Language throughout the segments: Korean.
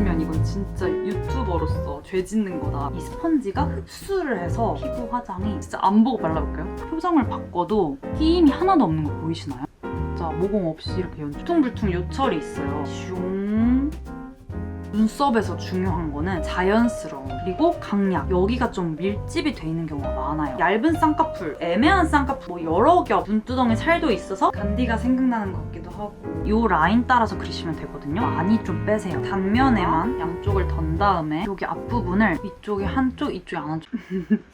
쓰면 이건 진짜 유튜버로서 죄 짓는 거다. 이 스펀지가 흡수를 해서 피부 화장이 진짜 안 보고 발라볼까요? 표정을 바꿔도 끼임이 하나도 없는 거 보이시나요? 자, 모공 없이 이렇게 울퉁불퉁 요철이 있어요. 슝. 눈썹에서 중요한 거는 자연스러움 그리고 강약, 여기가 좀 밀집이 돼 있는 경우가 많아요. 얇은 쌍꺼풀, 애매한 쌍꺼풀, 뭐 여러 겹 눈두덩이 살도 있어서 간디가 생각나는 것 같기도 하고 이 라인 따라서 그리시면 되거든요. 많이 좀 빼세요. 단면에만 양쪽을 던 다음에 여기 앞부분을 이쪽에 한쪽, 이쪽에 안 한쪽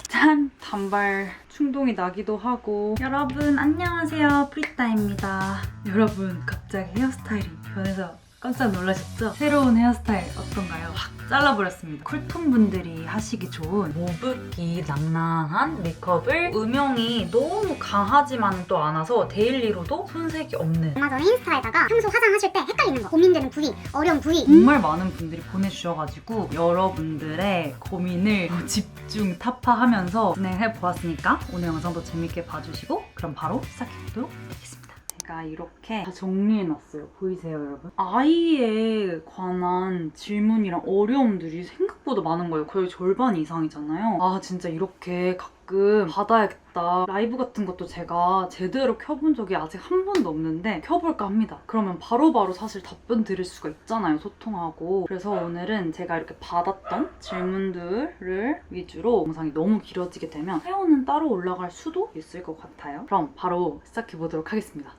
짠! 단발 충동이 나기도 하고. 여러분 안녕하세요, 프리따입니다. 여러분 갑자기 헤어스타일이 변해서 깜짝 놀라셨죠? 새로운 헤어스타일 어떤가요? 확 잘라버렸습니다. 쿨톤 분들이 하시기 좋은 모브기 낭낭한 메이크업을 음영이 너무 강하지만 또 않아서 데일리로도 손색이 없는. 얼마 전에 인스타에다가 평소 화장하실 때 헷갈리는 거, 고민되는 부위, 어려운 부위 정말 많은 분들이 보내주셔가지고 여러분들의 고민을 집중 타파하면서 진행해보았으니까 오늘 영상도 재밌게 봐주시고 그럼 바로 시작해보도록 하겠습니다. 제가 이렇게 다 정리해놨어요. 보이세요, 여러분? 아이에 관한 질문이랑 어려움들이 생각보다 많은 거예요. 거의 절반 이상이잖아요. 아, 진짜 이렇게 가끔 받아야겠다. 라이브 같은 것도 제가 제대로 켜본 적이 아직 한 번도 없는데 켜볼까 합니다. 그러면 바로바로 사실 답변 드릴 수가 있잖아요, 소통하고. 그래서 오늘은 제가 이렇게 받았던 질문들을 위주로 영상이 너무 길어지게 되면 회원은 따로 올라갈 수도 있을 것 같아요. 그럼 바로 시작해보도록 하겠습니다.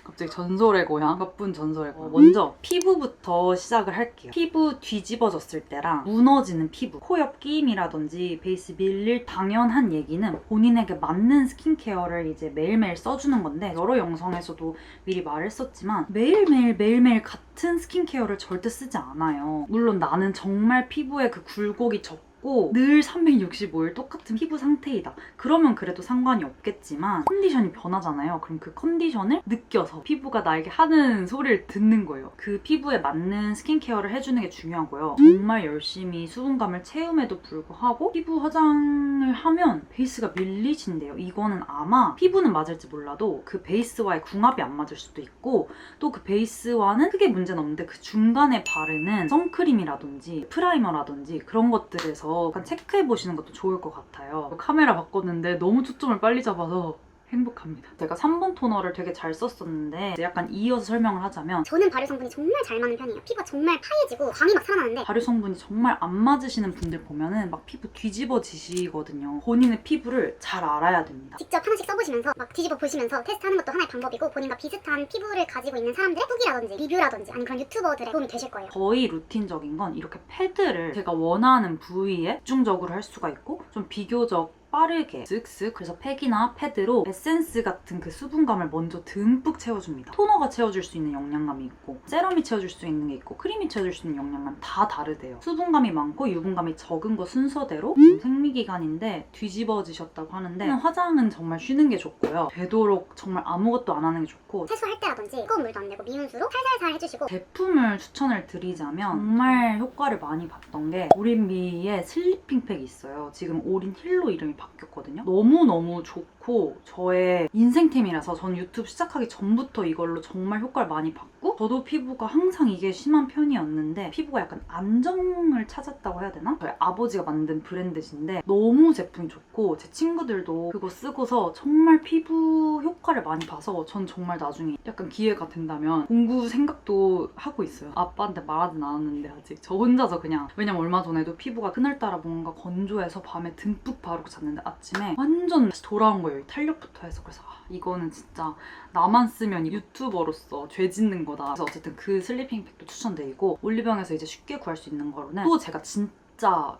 갑자기 전설의 고향, 바쁜 전설의 고향. 먼저 피부부터 시작을 할게요. 피부 뒤집어졌을 때랑 무너지는 피부, 코 옆 끼임이라든지 베이스 밀릴 당연한 얘기는 본인에게 맞는 스킨케어를 이제 매일매일 써주는 건데, 여러 영상에서도 미리 말했었지만 매일매일 같은 스킨케어를 절대 쓰지 않아요. 물론 나는 정말 피부에 그 굴곡이 적고 늘 365일 똑같은 피부 상태이다. 그러면 그래도 상관이 없겠지만 컨디션이 변하잖아요. 그럼 그 컨디션을 느껴서 피부가 나에게 하는 소리를 듣는 거예요. 그 피부에 맞는 스킨케어를 해주는 게 중요하고요. 정말 열심히 수분감을 채움에도 불구하고 피부 화장을 하면 베이스가 밀리진대요. 이거는 아마 피부는 맞을지 몰라도 그 베이스와의 궁합이 안 맞을 수도 있고, 또 그 베이스와는 크게 문제는 없는데 그 중간에 바르는 선크림이라든지 프라이머라든지 그런 것들에서 약간 체크해보시는 것도 좋을 것 같아요. 카메라 바꿨는데 너무 초점을 빨리 잡아서 행복합니다. 제가 3번 토너를 되게 잘 썼었는데 약간 이어서 설명을 하자면, 저는 발효 성분이 정말 잘 맞는 편이에요. 피부가 정말 파얘지고 광이 막 살아나는데 발효 성분이 정말 안 맞으시는 분들 보면은 막 피부 뒤집어지시거든요. 본인의 피부를 잘 알아야 됩니다. 직접 하나씩 써보시면서 막 뒤집어 보시면서 테스트하는 것도 하나의 방법이고, 본인과 비슷한 피부를 가지고 있는 사람들의 후기라든지 리뷰라든지 아니면 그런 유튜버들의 도움이 되실 거예요. 거의 루틴적인 건 이렇게 패드를 제가 원하는 부위에 집중적으로 할 수가 있고, 좀 비교적 빠르게 쓱쓱, 그래서 팩이나 패드로 에센스 같은 그 수분감을 먼저 듬뿍 채워줍니다. 토너가 채워줄 수 있는 영양감이 있고, 세럼이 채워줄 수 있는 게 있고, 크림이 채워줄 수 있는 영양감이 다 다르대요. 수분감이 많고 유분감이 적은 거 순서대로. 지금 생리기간인데 뒤집어지셨다고 하는데 화장은 정말 쉬는 게 좋고요. 되도록 정말 아무것도 안 하는 게 좋고, 세수할 때라든지 뜨거운 물도 안 내고 미온수로 살살살 해주시고. 제품을 추천을 드리자면 정말 효과를 많이 봤던 게 오린비의 슬리핑 팩이 있어요. 지금 오린 힐로 이름이 바뀌었거든요. 너무너무 좋고 저의 인생템이라서 전 유튜브 시작하기 전부터 이걸로 정말 효과를 많이 봤고, 저도 피부가 항상 이게 심한 편이었는데 피부가 약간 안정을 찾았다고 해야 되나? 저희 아버지가 만든 브랜드신데 너무 제품이 좋고, 제 친구들도 그거 쓰고서 정말 피부 효과를 많이 봐서 전 정말 나중에 약간 기회가 된다면 공구 생각도 하고 있어요. 아빠한테 말하진 않았는데 아직. 저 혼자서 그냥, 왜냐면 얼마 전에도 피부가 그날따라 뭔가 건조해서 밤에 듬뿍 바르고 잤는데 아침에 완전 다시 돌아온 거예요. 탄력부터 해서. 그래서 이거는 진짜 나만 쓰면 유튜버로서 죄 짓는 거다. 그래서 어쨌든 그 슬리핑 팩도 추천드리고, 올리브영에서 이제 쉽게 구할 수 있는 거로는 또 제가 진짜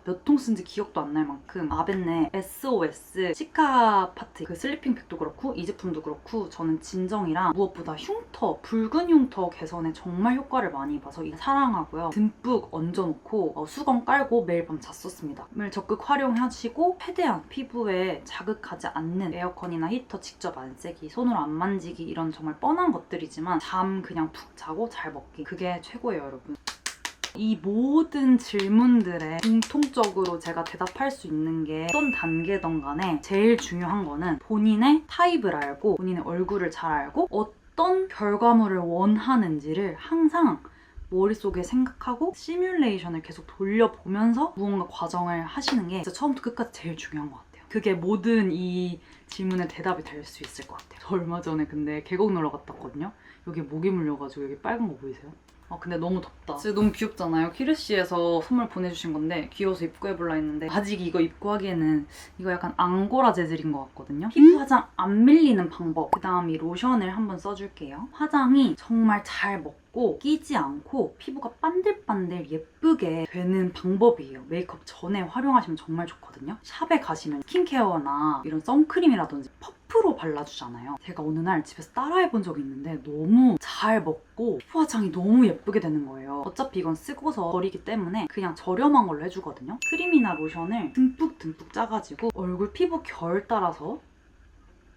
몇 통 쓴지 기억도 안 날 만큼 아벤네 SOS 시카 파트 그 슬리핑 팩도 그렇고 이 제품도 그렇고, 저는 진정이랑 무엇보다 흉터, 붉은 흉터 개선에 정말 효과를 많이 봐서 사랑하고요. 듬뿍 얹어놓고 수건 깔고 매일 밤 잤었습니다. 을 적극 활용하시고, 최대한 피부에 자극하지 않는 에어컨이나 히터 직접 안 쐬기, 손으로 안 만지기, 이런 정말 뻔한 것들이지만 잠 그냥 푹 자고 잘 먹기, 그게 최고예요, 여러분. 이 모든 질문들에 공통적으로 제가 대답할 수 있는 게 어떤 단계든 간에 제일 중요한 거는 본인의 타입을 알고, 본인의 얼굴을 잘 알고, 어떤 결과물을 원하는지를 항상 머릿속에 생각하고 시뮬레이션을 계속 돌려보면서 무언가 과정을 하시는 게 진짜 처음부터 끝까지 제일 중요한 것 같아요. 그게 모든 이 질문의 대답이 될 수 있을 것 같아요. 저 얼마 전에 근데 계곡 놀러 갔다 왔거든요. 여기 모기 물려가지고 여기 빨간 거 보이세요? 아 근데 너무 덥다. 진짜 너무 귀엽잖아요. 키르시에서 선물 보내주신 건데 귀여워서 입고해볼라 했는데 아직 이거 입고 하기에는 이거 약간 앙고라 재질인 것 같거든요. 피부 화장 안 밀리는 방법. 그 다음 이 로션을 한번 써줄게요. 화장이 정말 잘 먹고 끼지 않고 피부가 반들반들 예쁘게 되는 방법이에요. 메이크업 전에 활용하시면 정말 좋거든요. 샵에 가시면 스킨케어나 이런 선크림이라든지 퍼프로 발라주잖아요. 제가 어느 날 집에서 따라해본 적이 있는데 너무 잘 먹고 피부 화장이 너무 예쁘게 되는 거예요. 어차피 이건 쓰고서 버리기 때문에 그냥 저렴한 걸로 해주거든요. 크림이나 로션을 듬뿍 짜가지고 얼굴 피부 결 따라서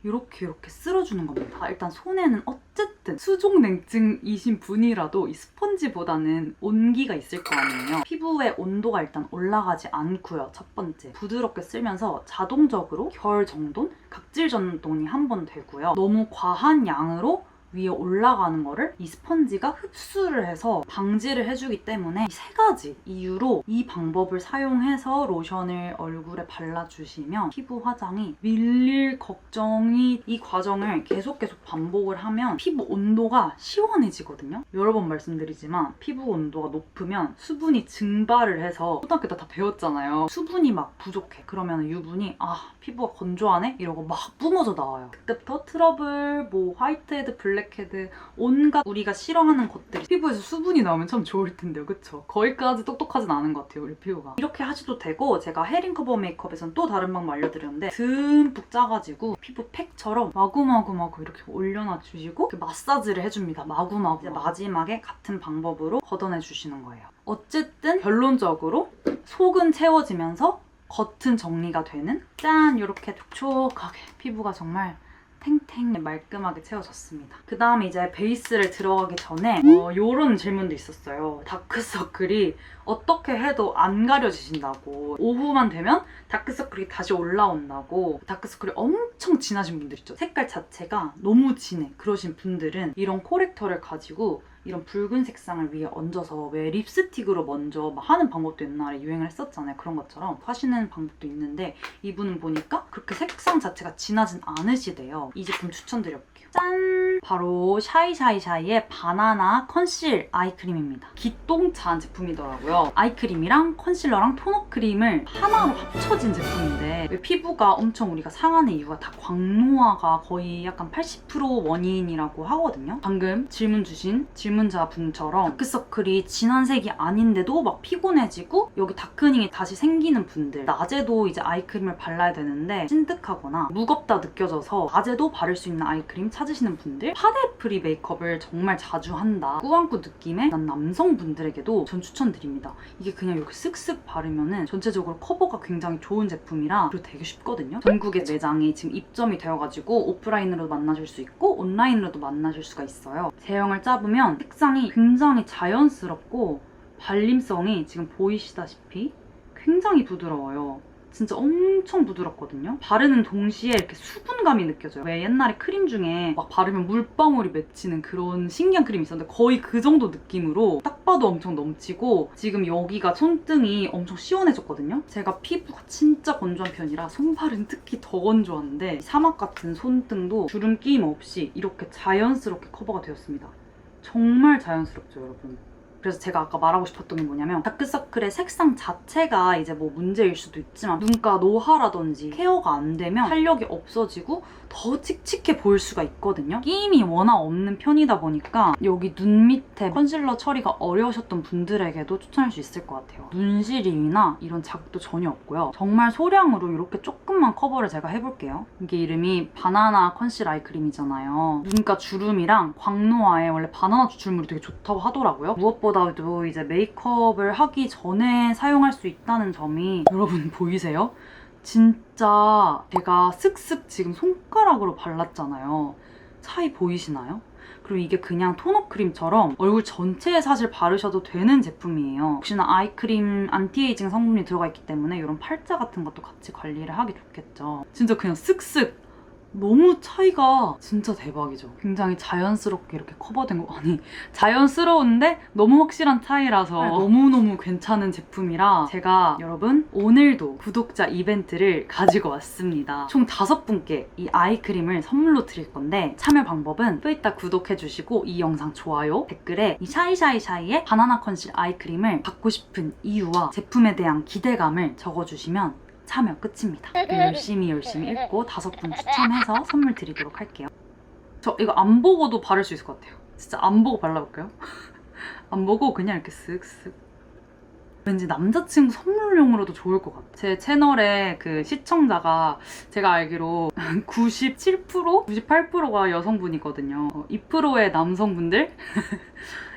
이렇게 쓸어주는 겁니다. 일단 손에는 어쨌든 수족냉증이신 분이라도 이 스펀지보다는 온기가 있을 거 아니에요. 피부의 온도가 일단 올라가지 않고요. 첫 번째, 부드럽게 쓸면서 자동적으로 결 정돈, 각질 전동이 한 번 되고요. 너무 과한 양으로 위에 올라가는 거를 이 스펀지가 흡수를 해서 방지를 해주기 때문에 이 세 가지 이유로 이 방법을 사용해서 로션을 얼굴에 발라주시면 피부 화장이 밀릴 걱정이 이 과정을 계속 반복을 하면 피부 온도가 시원해지거든요. 여러 번 말씀드리지만 피부 온도가 높으면 수분이 증발을 해서 초등학교 때 다 배웠잖아요. 수분이 막 부족해. 그러면 유분이 피부가 건조하네? 이러고 막 뿜어져 나와요. 그때부터 트러블, 뭐 화이트헤드, 블랙헤드 온갖 우리가 싫어하는 것들이 피부에서 수분이 나오면 참 좋을 텐데요. 그쵸? 거기까지 똑똑하진 않은 것 같아요. 우리 피부가. 이렇게 하셔도 되고 제가 헤링 커버 메이크업에서는 또 다른 방법 알려드렸는데 듬뿍 짜가지고 피부 팩처럼 마구마구 이렇게 올려놔 주시고 마사지를 해줍니다. 마구마구. 이제 마지막에 같은 방법으로 걷어내주시는 거예요. 어쨌든 결론적으로 속은 채워지면서 겉은 정리가 되는 짠! 이렇게 촉촉하게 피부가 정말 탱탱 말끔하게 채워졌습니다. 그 다음에 이제 베이스를 들어가기 전에 이런 질문도 있었어요. 다크서클이 어떻게 해도 안 가려지신다고, 오후만 되면 다크서클이 다시 올라온다고. 다크서클이 엄청 진하신 분들 있죠. 색깔 자체가 너무 진해. 그러신 분들은 이런 코렉터를 가지고 이런 붉은 색상을 위에 얹어서 왜 립스틱으로 먼저 막 하는 방법도 옛날에 유행을 했었잖아요. 그런 것처럼 하시는 방법도 있는데 이분은 보니까 그렇게 색상 자체가 진하진 않으시대요. 이 제품 추천드려볼게요. 짠! 바로 샤이샤이샤이의 바나나 컨실 아이크림입니다. 기똥찬 제품이더라고요. 아이크림이랑 컨실러랑 토너 크림을 하나로 합쳐진 제품인데 왜 피부가 엄청 우리가 상하는 이유가 다 광노화가 거의 약간 80% 원인이라고 하거든요. 방금 질문 주신 질문자분처럼 다크서클이 진한 색이 아닌데도 막 피곤해지고 여기 다크닝이 다시 생기는 분들, 낮에도 이제 아이크림을 발라야 되는데 찐득하거나 무겁다 느껴져서 낮에도 바를 수 있는 아이크림 찾으시는 분들, 파데 프리 메이크업을 정말 자주 한다, 꾸안꾸 느낌의 난 남성분들에게도 전 추천드립니다. 이게 그냥 이렇게 쓱쓱 바르면은 전체적으로 커버가 굉장히 좋은 제품이라 그리고 되게 쉽거든요. 전국의 매장이 지금 입점이 되어가지고 오프라인으로도 만나실 수 있고 온라인으로도 만나실 수가 있어요. 제형을 짜보면 색상이 굉장히 자연스럽고 발림성이 지금 보이시다시피 굉장히 부드러워요. 진짜 엄청 부드럽거든요. 바르는 동시에 이렇게 수분감이 느껴져요. 왜 옛날에 크림 중에 막 바르면 물방울이 맺히는 그런 신기한 크림이 있었는데 거의 그 정도 느낌으로 딱 봐도 엄청 넘치고 지금 여기가 손등이 엄청 시원해졌거든요. 제가 피부가 진짜 건조한 편이라 손발은 특히 더 건조한데 사막 같은 손등도 주름 끼임 없이 이렇게 자연스럽게 커버가 되었습니다. 정말 자연스럽죠, 여러분? 그래서 제가 아까 말하고 싶었던 게 뭐냐면 다크서클의 색상 자체가 이제 뭐 문제일 수도 있지만 눈가 노화라든지 케어가 안 되면 탄력이 없어지고 더 칙칙해 보일 수가 있거든요. 끼임이 워낙 없는 편이다 보니까 여기 눈 밑에 컨실러 처리가 어려우셨던 분들에게도 추천할 수 있을 것 같아요. 눈시림이나 이런 자극도 전혀 없고요. 정말 소량으로 이렇게 조금만 커버를 제가 해볼게요. 이게 이름이 바나나 컨실 아이크림이잖아요. 눈가 주름이랑 광노화에 원래 바나나 추출물이 되게 좋다고 하더라고요. 무엇보다도 이제 메이크업을 하기 전에 사용할 수 있다는 점이 여러분 보이세요? 진짜 제가 슥슥 지금 손가락으로 발랐잖아요. 차이 보이시나요? 그리고 이게 그냥 토너 크림처럼 얼굴 전체에 사실 바르셔도 되는 제품이에요. 혹시나 아이크림 안티에이징 성분이 들어가 있기 때문에 이런 팔자 같은 것도 같이 관리를 하기 좋겠죠. 진짜 그냥 슥슥 너무 차이가 진짜 대박이죠. 굉장히 자연스럽게 이렇게 커버된 거. 아니, 자연스러운데 너무 확실한 차이라서 너무너무 괜찮은 제품이라 제가 여러분 오늘도 구독자 이벤트를 가지고 왔습니다. 총 5분께 이 아이크림을 선물로 드릴 건데 참여 방법은 또 이따 구독해주시고 이 영상 좋아요, 댓글에 이 샤이샤이샤이의 바나나 컨실 아이크림을 받고 싶은 이유와 제품에 대한 기대감을 적어주시면 참여 끝입니다. 열심히 읽고 5분 추첨해서 선물 드리도록 할게요. 저 이거 안 보고도 바를 수 있을 것 같아요. 진짜 안 보고 발라볼까요? 안 보고 그냥 이렇게 쓱쓱. 왠지 남자친구 선물용으로도 좋을 것 같아요. 제 채널에 그 시청자가 제가 알기로 97%? 98%가 여성분이거든요. 2%의 남성분들?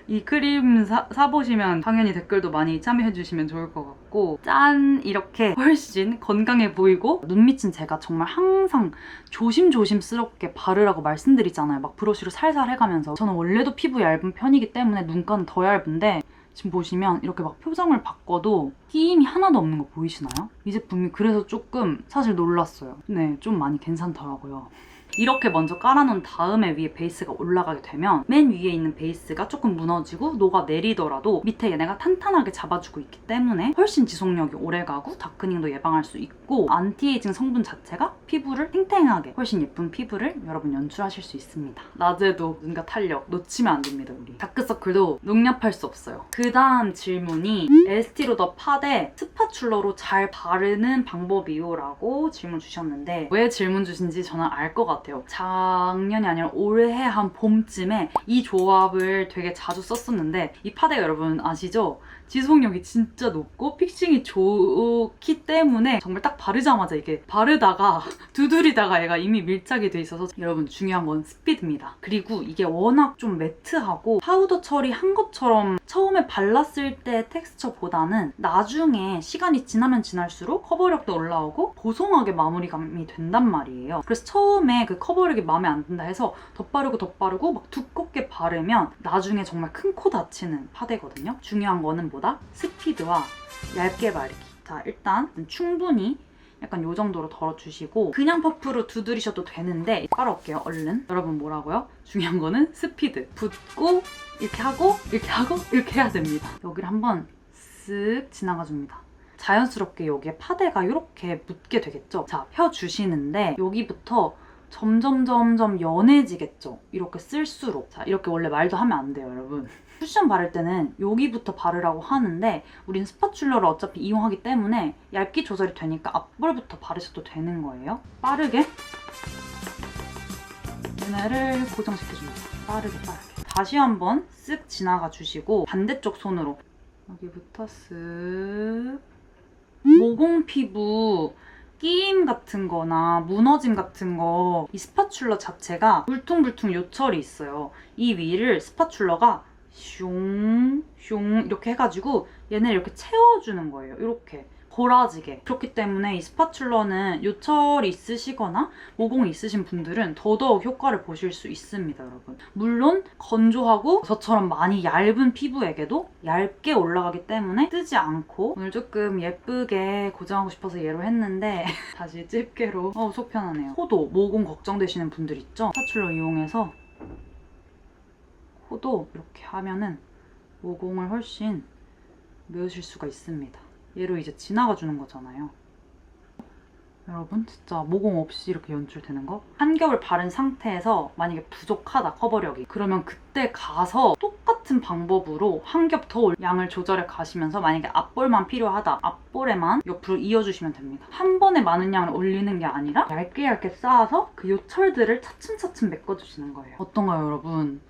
이 크림 사보시면 당연히 댓글도 많이 참여해주시면 좋을 것 같고 짠! 이렇게 훨씬 건강해 보이고 눈 밑은 제가 정말 항상 조심스럽게 바르라고 말씀드리잖아요. 막 브러쉬로 살살 해가면서 저는 원래도 피부 얇은 편이기 때문에 눈가는 더 얇은데 지금 보시면 이렇게 막 표정을 바꿔도 끼임이 하나도 없는 거 보이시나요? 이 제품이 그래서 조금 사실 놀랐어요. 네, 좀 많이 괜찮더라고요. 이렇게 먼저 깔아놓은 다음에 위에 베이스가 올라가게 되면 맨 위에 있는 베이스가 조금 무너지고 녹아내리더라도 밑에 얘네가 탄탄하게 잡아주고 있기 때문에 훨씬 지속력이 오래가고 다크닝도 예방할 수 있고 안티에이징 성분 자체가 피부를 탱탱하게 훨씬 예쁜 피부를 여러분 연출하실 수 있습니다. 낮에도 눈가 탄력 놓치면 안 됩니다. 우리 다크서클도 용납할 수 없어요. 그 다음 질문이 에스티로더 팟에 스파츌러로 잘 바르는 방법이요? 라고 질문 주셨는데 왜 질문 주신지 저는 알 것 같아요. 작년이 아니라 올해 한 봄쯤에 이 조합을 되게 자주 썼었는데 이 파데가 여러분 아시죠? 지속력이 진짜 높고 픽싱이 좋기 때문에 정말 딱 바르자마자 이게 바르다가 두드리다가 얘가 이미 밀착이 돼 있어서 여러분 중요한 건 스피드입니다. 그리고 이게 워낙 좀 매트하고 파우더 처리한 것처럼 처음에 발랐을 때 텍스처보다는 나중에 시간이 지나면 지날수록 커버력도 올라오고 보송하게 마무리감이 된단 말이에요. 그래서 처음에 그 커버력이 마음에 안 든다 해서 덧바르고 막 두껍게 바르면 나중에 정말 큰 코 다치는 파데거든요. 중요한 거는 뭐다? 스피드와 얇게 바르기. 자, 일단 충분히 약간 요 정도로 덜어주시고 그냥 퍼프로 두드리셔도 되는데 깔아올게요, 얼른. 여러분 뭐라고요? 중요한 거는 스피드. 붓고 이렇게 하고 이렇게 해야 됩니다. 여기를 한번 쓱 지나가줍니다. 자연스럽게 여기에 파데가 이렇게 묻게 되겠죠? 자, 펴주시는데 여기부터 점점 연해지겠죠? 이렇게 쓸수록. 자, 이렇게 원래 말도 하면 안 돼요, 여러분. 쿠션 바를 때는 여기부터 바르라고 하는데 우린 스파츌러를 어차피 이용하기 때문에 얇기 조절이 되니까 앞볼부터 바르셔도 되는 거예요. 빠르게 얘네를 고정시켜줍니다. 빠르게. 다시 한번 쓱 지나가 주시고 반대쪽 손으로 여기부터 쓱. 모공 피부 끼임 같은 거나 무너짐 같은 거 이 스파츌러 자체가 울퉁불퉁 요철이 있어요. 이 위를 스파츌러가 슝 이렇게 해가지고 얘네를 이렇게 채워주는 거예요. 이렇게 골아지게. 그렇기 때문에 이 스파츌러는 요철이 있으시거나 모공이 있으신 분들은 더더욱 효과를 보실 수 있습니다, 여러분. 물론 건조하고 저처럼 많이 얇은 피부에게도 얇게 올라가기 때문에 뜨지 않고 오늘 조금 예쁘게 고정하고 싶어서 얘로 했는데 다시 집게로 속 편하네요. 코도 모공 걱정되시는 분들 있죠? 스파츌러 이용해서 코도 이렇게 하면은 모공을 훨씬 메우실 수가 있습니다. 얘로 이제 지나가주는 거잖아요. 여러분 진짜 모공 없이 이렇게 연출되는 거? 한 겹을 바른 상태에서 만약에 부족하다, 커버력이. 그러면 그때 가서 똑같은 방법으로 한 겹 더 양을 조절해 가시면서 만약에 앞볼만 필요하다, 앞볼에만 옆으로 이어주시면 됩니다. 한 번에 많은 양을 올리는 게 아니라 얇게 쌓아서 그 요철들을 차츰 메꿔주시는 거예요. 어떤가요, 여러분?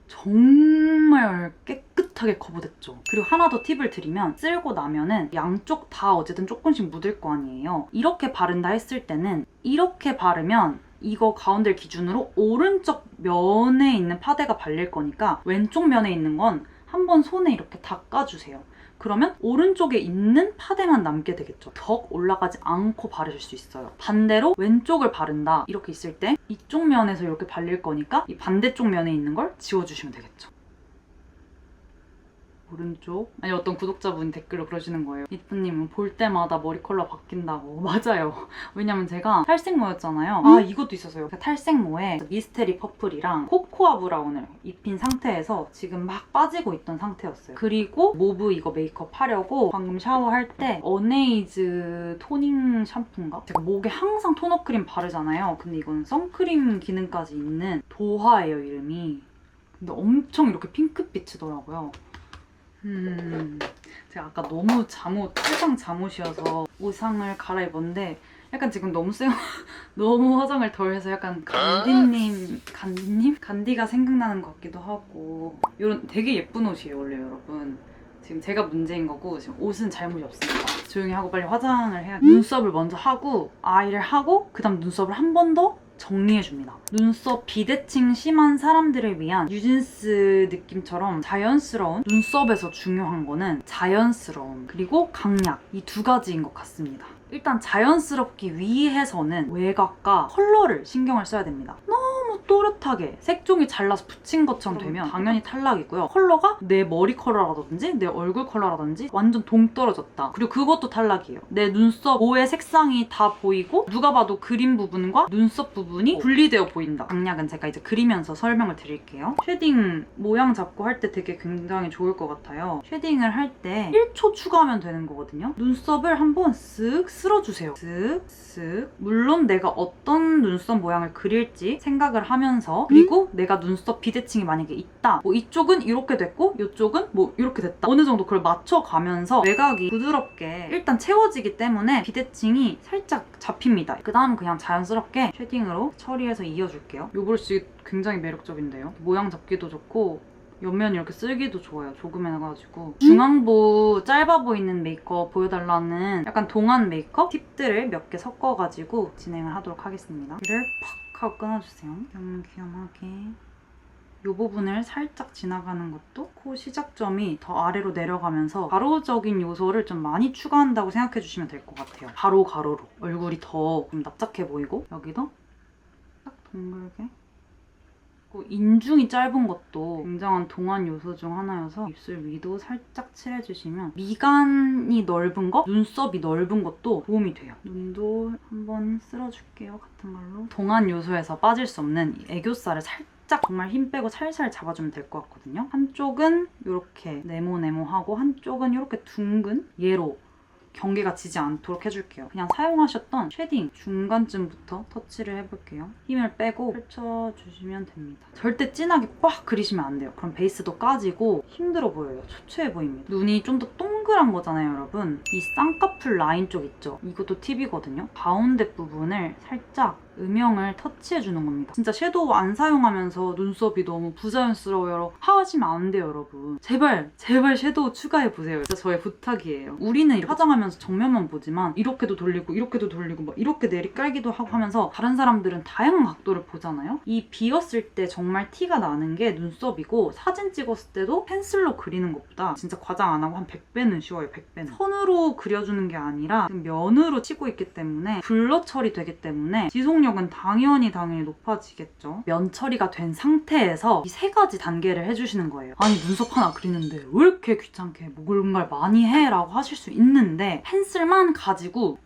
정말 깨끗하게 커버됐죠. 그리고 하나 더 팁을 드리면 쓸고 나면은 양쪽 다 어쨌든 조금씩 묻을 거 아니에요. 이렇게 바른다 했을 때는 이렇게 바르면 이거 가운데를 기준으로 오른쪽 면에 있는 파데가 발릴 거니까 왼쪽 면에 있는 건 한번 손에 이렇게 닦아주세요. 그러면 오른쪽에 있는 파데만 남게 되겠죠. 덕 올라가지 않고 바르실 수 있어요. 반대로 왼쪽을 바른다 이렇게 있을 때 이쪽 면에서 이렇게 발릴 거니까 이 반대쪽 면에 있는 걸 지워주시면 되겠죠. 오른쪽. 아니 어떤 구독자분이 댓글로 그러시는 거예요. 이쁘님은 볼 때마다 머리 컬러 바뀐다고. 맞아요. 왜냐면 제가 탈색모였잖아요. 아 이것도 있었어요. 탈색모에 미스테리 퍼플이랑 코코아 브라운을 입힌 상태에서 지금 막 빠지고 있던 상태였어요. 그리고 모브 이거 메이크업 하려고 방금 샤워할 때 어네이즈 토닝 샴푸인가? 제가 목에 항상 토너 크림 바르잖아요. 근데 이건 선크림 기능까지 있는 도화예요, 이름이. 근데 엄청 이렇게 핑크빛이더라고요. 제가 아까 너무 세상 잠옷이어서 의상을 갈아입었는데 약간 지금 너무 화장을 덜 해서 약간 간디가 생각나는 것 같기도 하고. 이런 되게 예쁜 옷이에요, 원래 여러분. 지금 제가 문제인 거고 지금 옷은 잘못이 없습니다. 조용히 하고 빨리 화장을 해야 눈썹을 먼저 하고 아이를 하고 그다음 눈썹을 한 번 더 정리해줍니다. 눈썹 비대칭 심한 사람들을 위한 뉴진스 느낌처럼 자연스러운, 눈썹에서 중요한 거는 자연스러움 그리고 강약, 이 두 가지인 것 같습니다. 일단 자연스럽기 위해서는 외곽과 컬러를 신경을 써야 됩니다. 너무 또렷하게 색종이 잘라서 붙인 것처럼 되면 당연히 탈락이고요. 컬러가 내 머리 컬러라든지 내 얼굴 컬러라든지 완전 동떨어졌다. 그리고 그것도 탈락이에요. 내 눈썹 모의 색상이 다 보이고 누가 봐도 그림 부분과 눈썹 부분이 분리되어 보인다. 강약은 제가 이제 그리면서 설명을 드릴게요. 쉐딩 모양 잡고 할 때 되게 굉장히 좋을 것 같아요. 쉐딩을 할 때 1초 추가하면 되는 거거든요. 눈썹을 한번 쓱 쓸어주세요. 쓱쓱. 물론 내가 어떤 눈썹 모양을 그릴지 생각을 하면서, 그리고 내가 눈썹 비대칭이 만약에 있다. 뭐 이쪽은 이렇게 됐고 이쪽은 뭐 이렇게 됐다. 어느 정도 그걸 맞춰가면서 외곽이 부드럽게 일단 채워지기 때문에 비대칭이 살짝 잡힙니다. 그 다음 그냥 자연스럽게 쉐딩으로 처리해서 이어줄게요. 요 브러쉬 굉장히 매력적인데요. 모양 잡기도 좋고 옆면 이렇게 쓸기도 좋아요. 조금 해가지고. 중앙부 짧아 보이는 메이크업 보여달라는 약간 동안 메이크업 팁들을 몇 개 섞어가지고 진행을 하도록 하겠습니다. 이를 팍 하고 끊어주세요. 귀염귀염하게. 이 부분을 살짝 지나가는 것도 코 시작점이 더 아래로 내려가면서 가로적인 요소를 좀 많이 추가한다고 생각해주시면 될 것 같아요. 바로 가로로. 얼굴이 더 좀 납작해 보이고 여기도 딱 둥글게. 인중이 짧은 것도 굉장한 동안 요소 중 하나여서 입술 위도 살짝 칠해주시면 미간이 넓은 거, 눈썹이 넓은 것도 도움이 돼요. 눈도 한번 쓸어줄게요, 같은 걸로. 동안 요소에서 빠질 수 없는 이 애교살을 살짝 정말 힘 빼고 살살 잡아주면 될 것 같거든요. 한쪽은 이렇게 네모네모하고 한쪽은 이렇게 둥근 얘로 경계가 지지 않도록 해줄게요. 그냥 사용하셨던 쉐딩 중간쯤부터 터치를 해볼게요. 힘을 빼고 펼쳐주시면 됩니다. 절대 진하게 빡 그리시면 안 돼요. 그럼 베이스도 까지고 힘들어 보여요. 초췌해 보입니다. 눈이 좀 더 동그란 거잖아요, 여러분. 이 쌍꺼풀 라인 쪽 있죠? 이것도 팁이거든요. 가운데 부분을 살짝 음영을 터치해주는 겁니다. 진짜 섀도우 안 사용하면서 눈썹이 너무 부자연스러워요 하시면 안 돼요, 여러분. 제발 섀도우 추가해보세요. 진짜 저의 부탁이에요. 우리는 이렇게 화장하면서 정면만 보지만 이렇게도 돌리고 이렇게도 돌리고 막 이렇게 내리깔기도 하고 하면서 다른 사람들은 다양한 각도를 보잖아요. 이 비었을 때 정말 티가 나는 게 눈썹이고 사진 찍었을 때도 펜슬로 그리는 것보다 진짜 과장 안 하고 한 100배는 쉬워요, 100배는. 선으로 그려주는 게 아니라 면으로 치고 있기 때문에 블러 처리되기 때문에 지속력은 당연히 높아지겠죠. 면 처리가 된 상태에서 이 세 가지 단계를 해주시는 거예요. 아니 눈썹 하나 그리는데 왜 이렇게 귀찮게 뭔가를 많이 해? 라고 하실 수 있는데 펜슬만 가지고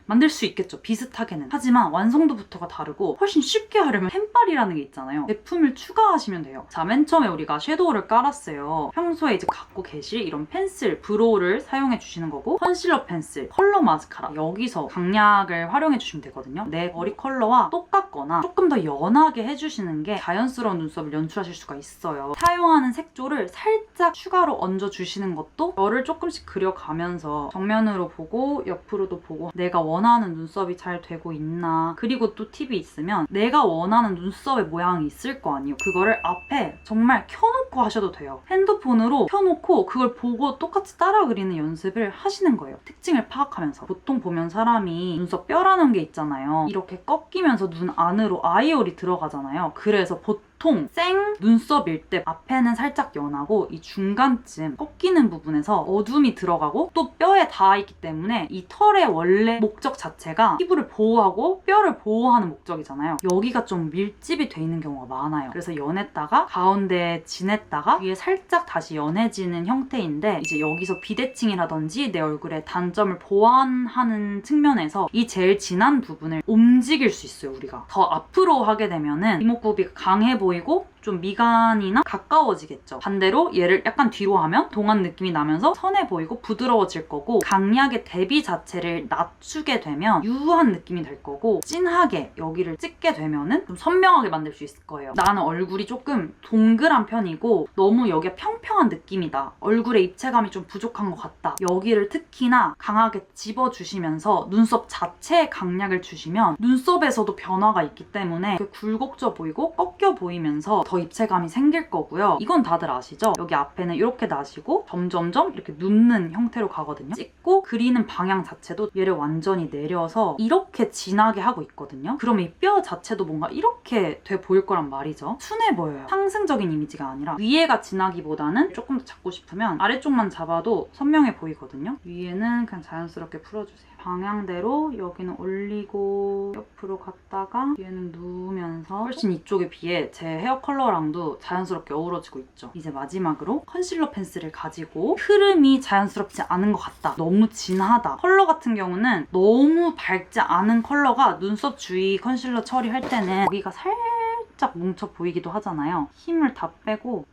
만들 수 있겠죠, 비슷하게는. 하지만 완성도부터가 다르고 훨씬 쉽게 하려면 펜빨이라는 게 있잖아요. 제품을 추가하시면 돼요. 자, 맨 처음에 우리가 섀도우를 깔았어요. 평소에 이제 갖고 계실 이런 펜슬, 브로우를 사용해 주시는 거고, 컨실러 펜슬, 컬러 마스카라, 여기서 강약을 활용해 주시면 되거든요. 내 머리 컬러와 똑같거나 조금 더 연하게 해주시는 게 자연스러운 눈썹을 연출하실 수가 있어요. 사용하는 색조를 살짝 추가로 얹어주시는 것도 열을 조금씩 그려가면서 정면으로 보고 옆으로도 보고 내가 원하는 눈썹이 잘 되고 있나. 그리고 또 팁이 있으면 내가 원하는 눈썹의 모양이 있을 거 아니에요. 그거를 앞에 정말 켜놓고 하셔도 돼요. 핸드폰으로 켜놓고 그걸 보고 똑같이 따라 그리는 연습을 하시는 거예요. 특징을 파악하면서. 보통 보면 사람이 눈썹 뼈라는 게 있잖아요. 이렇게 꺾이면서 눈 안으로 아이홀이 들어가잖아요. 그래서 보통 보통 생 눈썹일 때 앞에는 살짝 연하고 이 중간쯤 꺾이는 부분에서 어둠이 들어가고 또 뼈에 닿아있기 때문에 이 털의 원래 목적 자체가 피부를 보호하고 뼈를 보호하는 목적이잖아요. 여기가 좀 밀집이 돼 있는 경우가 많아요. 그래서 연했다가 가운데 진했다가 위에 살짝 다시 연해지는 형태인데 이제 여기서 비대칭이라든지 내 얼굴의 단점을 보완하는 측면에서 이 제일 진한 부분을 움직일 수 있어요. 우리가 더 앞으로 하게 되면은 이목구비가 강해 보이고 좀 미간이나 가까워지겠죠. 반대로 얘를 약간 뒤로 하면 동안 느낌이 나면서 선해 보이고 부드러워질 거고, 강약의 대비 자체를 낮추게 되면 유한 느낌이 될 거고, 진하게 여기를 찍게 되면은 좀 선명하게 만들 수 있을 거예요. 나는 얼굴이 조금 동그란 편이고 너무 여기가 평평한 느낌이다, 얼굴에 입체감이 좀 부족한 것 같다, 여기를 특히나 강하게 집어주시면서 눈썹 자체에 강약을 주시면 눈썹에서도 변화가 있기 때문에 굴곡져 보이고 꺾여 보이면서 더 입체감이 생길 거고요. 이건 다들 아시죠? 여기 앞에는 이렇게 나시고 점점점 이렇게 눕는 형태로 가거든요. 찍고 그리는 방향 자체도 얘를 완전히 내려서 이렇게 진하게 하고 있거든요. 그럼 이 뼈 자체도 뭔가 이렇게 돼 보일 거란 말이죠. 순해 보여요. 상승적인 이미지가 아니라 위에가 진하기보다는 조금 더 잡고 싶으면 아래쪽만 잡아도 선명해 보이거든요. 위에는 그냥 자연스럽게 풀어주세요. 방향대로 여기는 올리고 옆으로 갔다가 뒤에는 누우면서 훨씬 이쪽에 비해 제 헤어 컬러랑도 자연스럽게 어우러지고 있죠. 이제 마지막으로 컨실러 펜슬을 가지고 흐름이 자연스럽지 않은 것 같다, 너무 진하다, 컬러 같은 경우는 너무 밝지 않은 컬러가 눈썹 주위 컨실러 처리할 때는 여기가 살짝 뭉쳐 보이기도 하잖아요. 힘을 다 빼고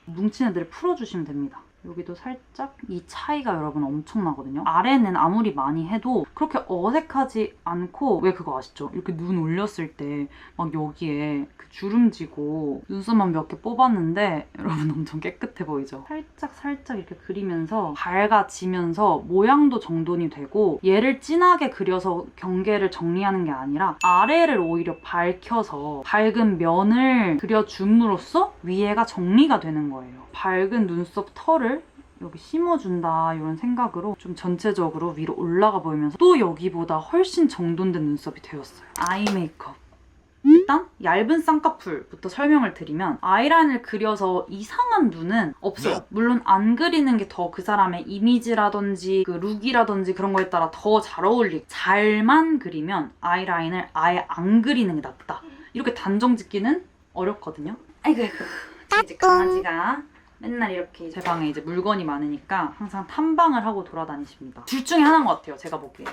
뭉친 애들을 풀어주시면 됩니다. 여기도 살짝 이 차이가 여러분 엄청나거든요. 아래는 아무리 많이 해도 그렇게 어색하지 않고, 왜 그거 아시죠? 이렇게 눈 올렸을 때 막 여기에 그 주름지고 눈썹만 몇 개 뽑았는데 여러분 엄청 깨끗해 보이죠? 살짝 이렇게 그리면서 밝아지면서 모양도 정돈이 되고, 얘를 진하게 그려서 경계를 정리하는 게 아니라 아래를 오히려 밝혀서 밝은 면을 그려줌으로써 위에가 정리가 되는 거예요. 밝은 눈썹 털을 여기 심어준다 이런 생각으로 좀 전체적으로 위로 올라가 보이면서 또 여기보다 훨씬 정돈된 눈썹이 되었어요. 아이 메이크업. 일단 얇은 쌍꺼풀부터 설명을 드리면, 아이라인을 그려서 이상한 눈은 없어요. 물론 안 그리는 게 더 그 사람의 이미지라든지 그 룩이라든지 그런 거에 따라 더 잘 어울리고, 잘만 그리면 아이라인을 아예 안 그리는 게 낫다, 이렇게 단정 짓기는 어렵거든요. 아이고 이제 강아지가 맨날 이렇게 제 방에 이제 물건이 많으니까 항상 탐방을 하고 돌아다니십니다. 둘 중에 하나인 것 같아요, 제가 보기에.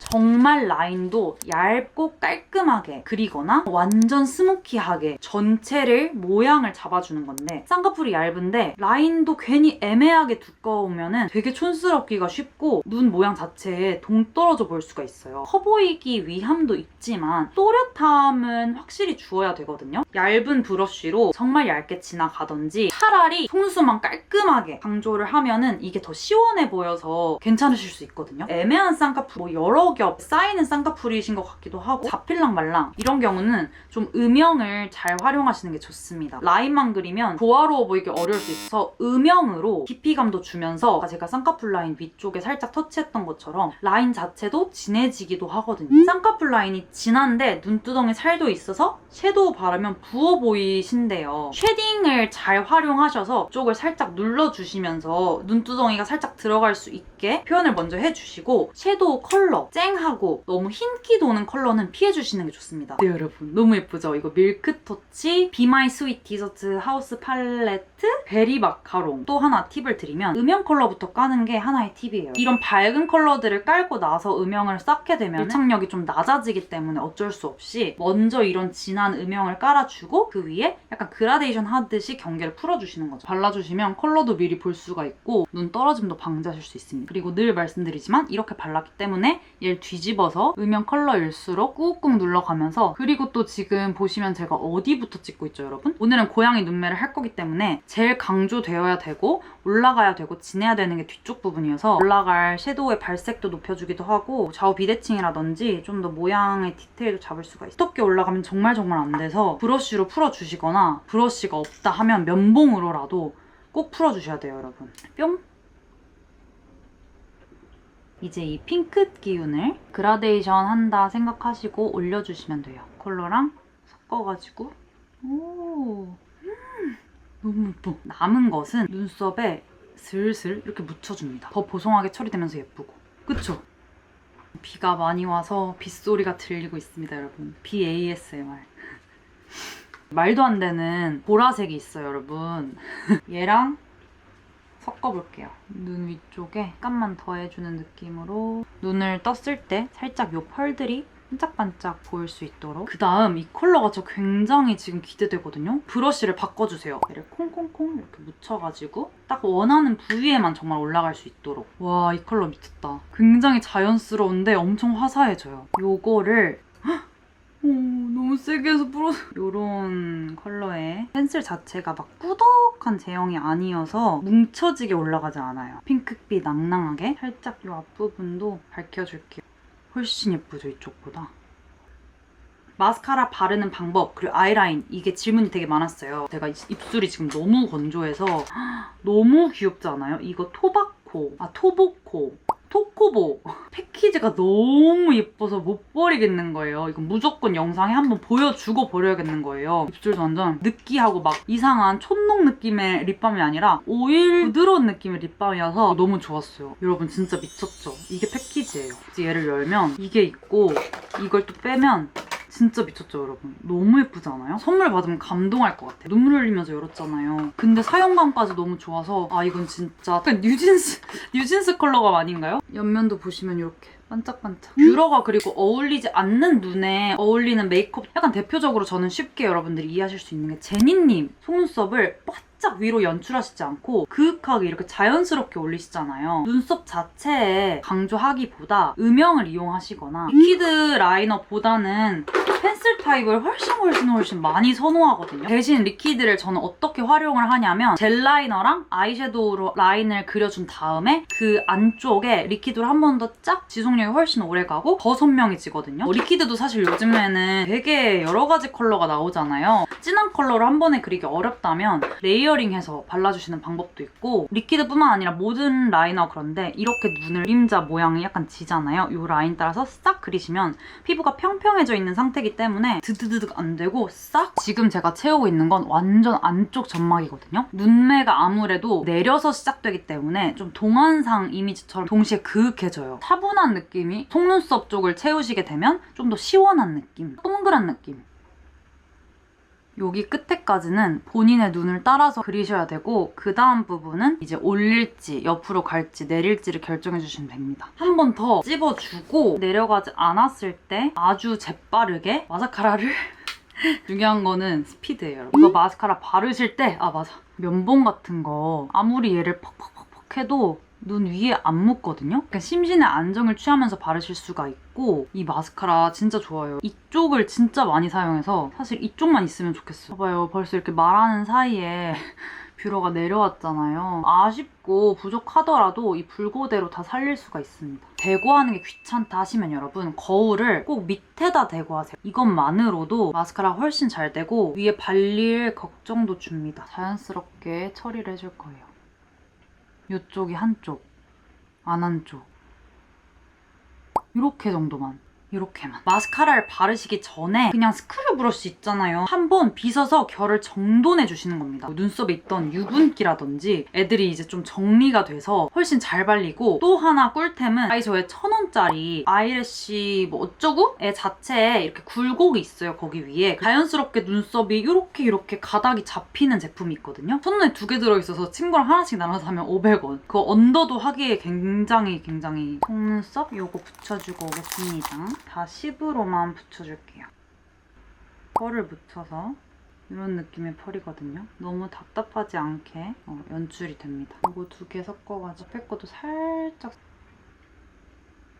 정말 라인도 얇고 깔끔하게 그리거나 완전 스모키하게 전체를 모양을 잡아주는 건데, 쌍꺼풀이 얇은데 라인도 괜히 애매하게 두꺼우면 되게 촌스럽기가 쉽고 눈 모양 자체에 동떨어져 보일 수가 있어요. 커 보이기 위함도 있지만 또렷함은 확실히 주어야 되거든요. 얇은 브러쉬로 정말 얇게 지나가든지 차라리 속눈썹만 깔끔하게 강조를 하면은 이게 더 시원해 보여서 괜찮으실 수 있거든요. 애매한 쌍꺼풀, 뭐 여러 겹 쌓이는 쌍꺼풀이신 것 같기도 하고 잡힐랑 말랑 이런 경우는 좀 음영을 잘 활용하시는 게 좋습니다. 라인만 그리면 조화로워 보이기 어려울 수 있어서 음영으로 깊이감도 주면서 제가 쌍꺼풀 라인 위쪽에 살짝 터치했던 것처럼 라인 자체도 진해지기도 하거든요. 쌍꺼풀 라인이 진한데 눈두덩이 살도 있어서 섀도우 바르면 부어 보이신데요. 쉐딩을 잘 활용하셔서 쪽을 살짝 눌러주시면서 눈두덩이가 살짝 들어갈 수 있게 표현을 먼저 해주시고, 섀도우 컬러 쨍하고 너무 흰기 도는 컬러는 피해주시는 게 좋습니다. 네 여러분, 너무 예쁘죠? 이거 밀크터치 Be My Sweet 디저트 하우스 팔레트 베리 마카롱. 또 하나 팁을 드리면 음영 컬러부터 까는 게 하나의 팁이에요. 이런 밝은 컬러들을 깔고 나서 음영을 쌓게 되면 밀착력이 좀 낮아지기 때문에 어쩔 수 없이 먼저 이런 진한 음영을 깔아주고 그 위에 약간 그라데이션 하듯이 경계를 풀어주시는 거죠. 발라주시면 컬러도 미리 볼 수가 있고 눈 떨어짐도 방지하실 수 있습니다. 그리고 늘 말씀드리지만 이렇게 발랐기 때문에 얘를 뒤집어서 음영 컬러일수록 꾹꾹 눌러가면서, 그리고 또 지금 보시면 제가 어디부터 찍고 있죠 여러분? 오늘은 고양이 눈매를 할 거기 때문에 제일 강조되어야 되고 올라가야 되고 진해야 되는 게 뒤쪽 부분이어서 올라갈 섀도우의 발색도 높여주기도 하고 좌우 비대칭이라든지 좀 더 모양의 디테일도 잡을 수가 있어요. 두텁게 올라가면 정말 안 돼서 브러쉬로 풀어주시거나 브러쉬가 없다 하면 면봉으로라도 꼭 풀어주셔야 돼요 여러분. 뿅! 이제 이 핑크 기운을 그라데이션 한다 생각하시고 올려주시면 돼요. 컬러랑 섞어가지고 오, 너무 예뻐. 남은 것은 눈썹에 슬슬 이렇게 묻혀줍니다. 더 보송하게 처리되면서 예쁘고. 그쵸? 비가 많이 와서 빗소리가 들리고 있습니다, 여러분. 비 ASMR. 말도 안 되는 보라색이 있어요, 여러분. 얘랑 섞어볼게요. 눈 위쪽에 약간만 더해주는 느낌으로 눈을 떴을 때 살짝 요 펄들이 반짝반짝 보일 수 있도록. 그 다음 이 컬러가 저 굉장히 지금 기대되거든요. 브러쉬를 바꿔주세요. 얘를 콩콩콩 이렇게 묻혀가지고 딱 원하는 부위에만 정말 올라갈 수 있도록. 와, 이 컬러 미쳤다. 굉장히 자연스러운데 엄청 화사해져요. 요거를 오, 너무 세게 해서 부러져. 요런 컬러의 펜슬 자체가 막 꾸덕한 제형이 아니어서 뭉쳐지게 올라가지 않아요. 핑크빛 낭낭하게 살짝 요 앞부분도 밝혀줄게요. 훨씬 예쁘죠, 이쪽보다. 마스카라 바르는 방법, 그리고 아이라인, 이게 질문이 되게 많았어요. 제가 입술이 지금 너무 건조해서 너무 귀엽지 않아요? 이거 토보코, 토코보 패키지가 너무 예뻐서 못 버리겠는 거예요. 이건 무조건 영상에 한번 보여주고 버려야겠는 거예요. 입술도 완전 느끼하고 막 이상한 촌농 느낌의 립밤이 아니라 오일 부드러운 느낌의 립밤이어서 너무 좋았어요. 여러분 진짜 미쳤죠? 이게 패키지예요. 이제 얘를 열면 이게 있고 이걸 또 빼면 진짜 미쳤죠, 여러분? 너무 예쁘지 않아요? 선물 받으면 감동할 것 같아. 눈물 흘리면서 열었잖아요. 근데 사용감까지 너무 좋아서 아, 이건 진짜 약간 뉴진스 컬러감 아닌가요? 옆면도 보시면 이렇게 반짝반짝. 뷰러가 그리고 어울리지 않는 눈에 어울리는 메이크업, 약간 대표적으로 저는 쉽게 여러분들이 이해하실 수 있는 게 제니님 속눈썹을 바짝 위로 연출하시지 않고 그윽하게 이렇게 자연스럽게 올리시잖아요. 눈썹 자체에 강조하기보다 음영을 이용하시거나 리퀴드 라이너보다는 펜슬 타입을 훨씬 많이 선호하거든요. 대신 리퀴드를 저는 어떻게 활용을 하냐면 젤 라이너랑 아이섀도우로 라인을 그려준 다음에 그 안쪽에 리퀴드를 한 번 더 쫙 지속력이 훨씬 오래가고 더 선명해지거든요. 리퀴드도 사실 요즘에는 되게 여러 가지 컬러가 나오잖아요. 진한 컬러를 한 번에 그리기 어렵다면 레이어링해서 발라주시는 방법도 있고 리퀴드뿐만 아니라 모든 라이너 그런데 이렇게 눈을 그림자 모양이 약간 지잖아요. 이 라인 따라서 싹 그리시면 피부가 평평해져 있는 상태이기 때문에 드드드득 안 되고 싹. 지금 제가 채우고 있는 건 완전 안쪽 점막이거든요. 눈매가 아무래도 내려서 시작되기 때문에 좀 동안상 이미지처럼 동시에 그윽해져요. 차분한 느낌이 속눈썹 쪽을 채우시게 되면 좀 더 시원한 느낌, 동그란 느낌. 여기 끝에까지는 본인의 눈을 따라서 그리셔야 되고 그 다음 부분은 이제 올릴지 옆으로 갈지 내릴지를 결정해 주시면 됩니다. 한 번 더 찝어주고 내려가지 않았을 때 아주 재빠르게 마스카라를 중요한 거는 스피드예요, 여러분. 이거 마스카라 바르실 때 맞아, 면봉 같은 거 아무리 얘를 퍽퍽퍽퍽 해도 눈 위에 안 묻거든요? 그러니까 심신의 안정을 취하면서 바르실 수가 있고 이 마스카라 진짜 좋아요. 이쪽을 진짜 많이 사용해서 사실 이쪽만 있으면 좋겠어요. 봐봐요. 벌써 이렇게 말하는 사이에 뷰러가 내려왔잖아요. 아쉽고 부족하더라도 이 붉고대로 다 살릴 수가 있습니다. 대고하는 게 귀찮다 하시면 여러분 거울을 꼭 밑에다 대고 하세요. 이것만으로도 마스카라 훨씬 잘 되고 위에 발릴 걱정도 줍니다. 자연스럽게 처리를 해줄 거예요. 이쪽이 한쪽, 안 한쪽. 이렇게 정도만. 이렇게만. 마스카라를 바르시기 전에 그냥 스크류 브러쉬 있잖아요. 한번 빗어서 결을 정돈해주시는 겁니다. 눈썹에 있던 유분기라든지 애들이 이제 좀 정리가 돼서 훨씬 잘 발리고 또 하나 꿀템은 아이소의 1000원짜리 아이래쉬 뭐 어쩌고? 애 자체에 이렇게 굴곡이 있어요. 거기 위에. 자연스럽게 눈썹이 이렇게 가닥이 잡히는 제품이 있거든요. 1000원에 2개 들어있어서 친구랑 하나씩 나눠서 사면 500원. 그거 언더도 하기에 굉장히 속눈썹 요거 붙여주고 오겠습니다. 다 10으로만 붙여줄게요. 펄을 묻혀서 이런 느낌의 펄이거든요. 너무 답답하지 않게 연출이 됩니다. 이거 2개 섞어가지고 앞에 것도 살짝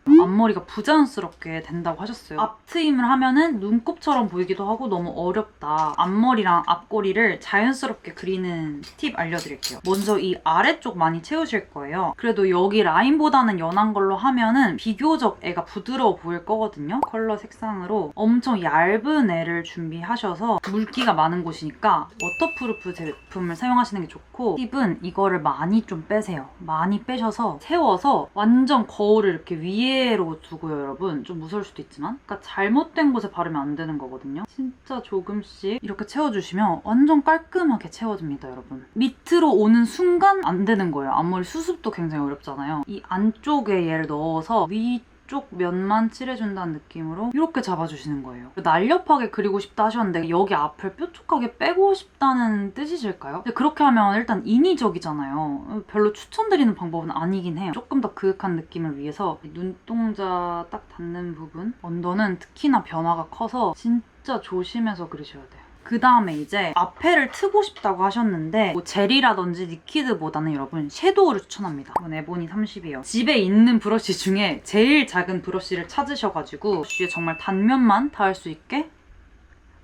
앞머리가 부자연스럽게 된다고 하셨어요. 앞트임을 하면은 눈곱처럼 보이기도 하고 너무 어렵다. 앞머리랑 앞꼬리를 자연스럽게 그리는 팁 알려드릴게요. 먼저 이 아래쪽 많이 채우실 거예요. 그래도 여기 라인보다는 연한 걸로 하면은 비교적 애가 부드러워 보일 거거든요. 컬러 색상으로 엄청 얇은 애를 준비하셔서 물기가 많은 곳이니까 워터프루프 제품을 사용하시는 게 좋고 팁은 이거를 많이 좀 빼세요. 많이 빼셔서 세워서 완전 거울을 이렇게 위에 가운데로 두고요, 여러분. 좀 무서울 수도 있지만. 그러니까 잘못된 곳에 바르면 안 되는 거거든요. 진짜 조금씩 이렇게 채워주시면 완전 깔끔하게 채워집니다, 여러분. 밑으로 오는 순간 안 되는 거예요. 앞머리 수습도 굉장히 어렵잖아요. 이 안쪽에 얘를 넣어서 위쪽 면만 칠해준다는 느낌으로 이렇게 잡아주시는 거예요. 날렵하게 그리고 싶다 하셨는데 여기 앞을 뾰족하게 빼고 싶다는 뜻이실까요? 근데 그렇게 하면 일단 인위적이잖아요. 별로 추천드리는 방법은 아니긴 해요. 조금 더 그윽한 느낌을 위해서 눈동자 딱 닿는 부분, 언더는 특히나 변화가 커서 진짜 조심해서 그리셔야 돼요. 그 다음에 이제 앞에를 트고 싶다고 하셨는데 뭐 젤이라든지 리퀴드보다는 여러분 섀도우를 추천합니다. 이건 에보니 30이에요. 집에 있는 브러쉬 중에 제일 작은 브러쉬를 찾으셔가지고 브러쉬에 정말 단면만 닿을 수 있게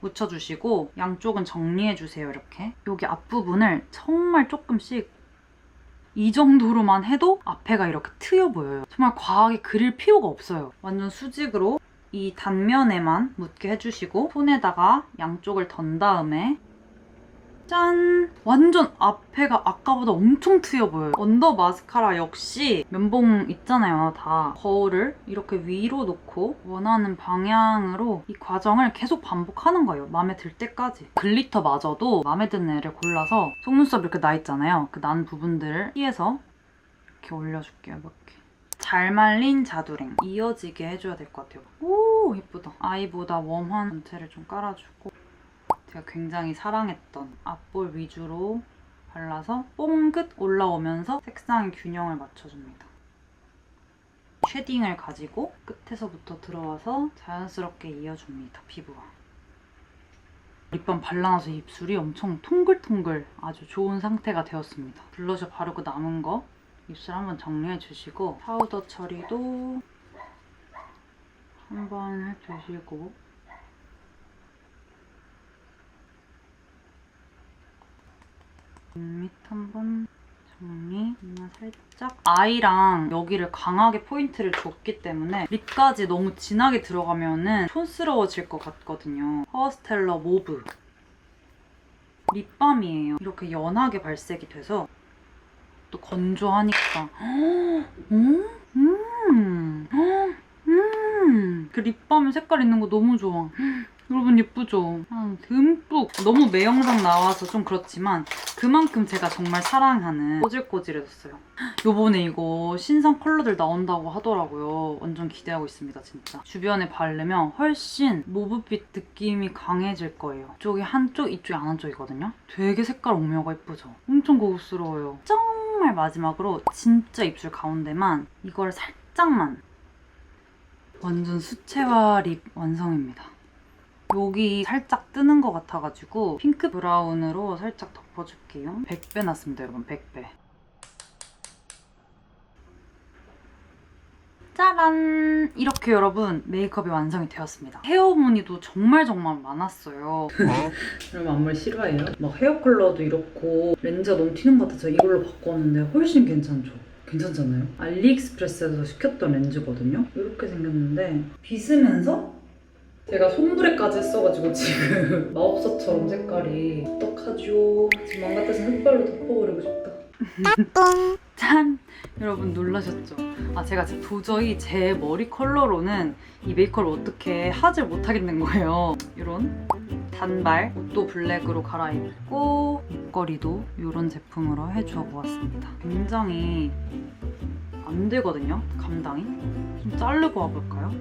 묻혀주시고 양쪽은 정리해주세요, 이렇게. 여기 앞부분을 정말 조금씩 이 정도로만 해도 앞에가 이렇게 트여 보여요. 정말 과하게 그릴 필요가 없어요. 완전 수직으로 이 단면에만 묻게 해주시고 손에다가 양쪽을 던 다음에 짠! 완전 앞에가 아까보다 엄청 트여 보여요. 언더 마스카라 역시 면봉 있잖아요, 다. 거울을 이렇게 위로 놓고 원하는 방향으로 이 과정을 계속 반복하는 거예요. 마음에 들 때까지. 글리터마저도 마음에 드는 애를 골라서 속눈썹 이렇게 나 있잖아요. 그 난 부분들을 피해서 이렇게 올려줄게요, 몇 개. 잘 말린 자두랭. 이어지게 해줘야 될 것 같아요. 오, 예쁘다. 아이보다 웜한 전체를 좀 깔아주고 제가 굉장히 사랑했던 앞볼 위주로 발라서 뽕끝 올라오면서 색상의 균형을 맞춰줍니다. 쉐딩을 가지고 끝에서부터 들어와서 자연스럽게 이어줍니다, 피부와. 립밤 발라놔서 입술이 엄청 통글통글 아주 좋은 상태가 되었습니다. 블러셔 바르고 남은 거 입술 한번 정리해주시고 파우더 처리도 한번 해주시고 밑 한번 정리. 그냥 살짝 아이랑 여기를 강하게 포인트를 줬기 때문에 립까지 너무 진하게 들어가면은 촌스러워질 것 같거든요. 허스텔러 모브 립밤이에요. 이렇게 연하게 발색이 돼서 또 건조하니까 그 립밤 색깔 있는 거 너무 좋아. 여러분 예쁘죠? 듬뿍. 너무 매영상 나와서 좀 그렇지만 그만큼 제가 정말 사랑하는 꼬질꼬질해졌어요. 요번에 이거 신상 컬러들 나온다고 하더라고요. 완전 기대하고 있습니다, 진짜. 주변에 바르면 훨씬 모브빛 느낌이 강해질 거예요. 이쪽이 한쪽, 이쪽이 안 한쪽이거든요. 되게 색깔 오묘가 예쁘죠? 엄청 고급스러워요. 정말 마지막으로 진짜 입술 가운데만 이걸 살짝만. 완전 수채화 립 완성입니다. 여기 살짝 뜨는 것 같아가지고 핑크 브라운으로 살짝 덮어줄게요. 100배 났습니다, 여러분. 100배. 짜란! 이렇게 여러분 메이크업이 완성이 되었습니다. 헤어 무늬도 정말 많았어요. 여러분 앞머리 실화예요? 막 헤어 컬러도 이렇고 렌즈가 너무 튀는 것 같아서 이걸로 바꿨는데 훨씬 괜찮죠? 괜찮잖아요? 알리익스프레스에서 시켰던 렌즈거든요? 이렇게 생겼는데 빗으면서 제가 솜브레까지 했어가지고 지금 마법사처럼 색깔이 어떡하죠? 지금 맘 같아서 흑발로 덮어버리고 싶다. 짠! 여러분 놀라셨죠? 제가 진짜 도저히 제 머리 컬러로는 이 메이크업을 어떻게 하질 못하겠는 거예요. 이런 단발, 옷도 블랙으로 갈아입고 목걸이도 이런 제품으로 해주어 보았습니다. 굉장히 안 되거든요, 감당이. 좀 자르고 와볼까요?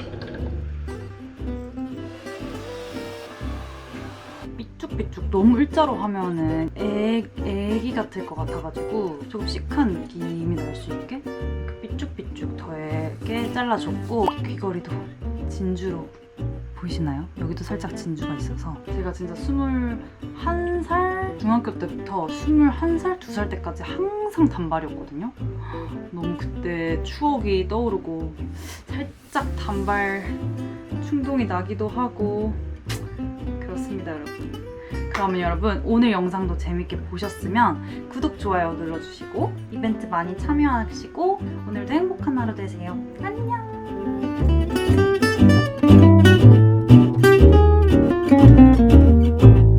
삐쭉삐쭉 너무 일자로 하면은 애기 같을 것 같아가지고 조금 시크한 느낌이 날 수 있게 삐쭉삐쭉 더하게 잘라줬고 귀걸이도 진주로 보이시나요? 여기도 살짝 진주가 있어서 제가 진짜 21살 중학교 때부터 21살, 2살 때까지 항상 단발이었거든요. 너무 그때 추억이 떠오르고 살짝 단발 충동이 나기도 하고 그렇습니다, 여러분. 그러면 여러분 오늘 영상도 재밌게 보셨으면 구독, 좋아요 눌러주시고 이벤트 많이 참여하시고 오늘도 행복한 하루 되세요. 안녕!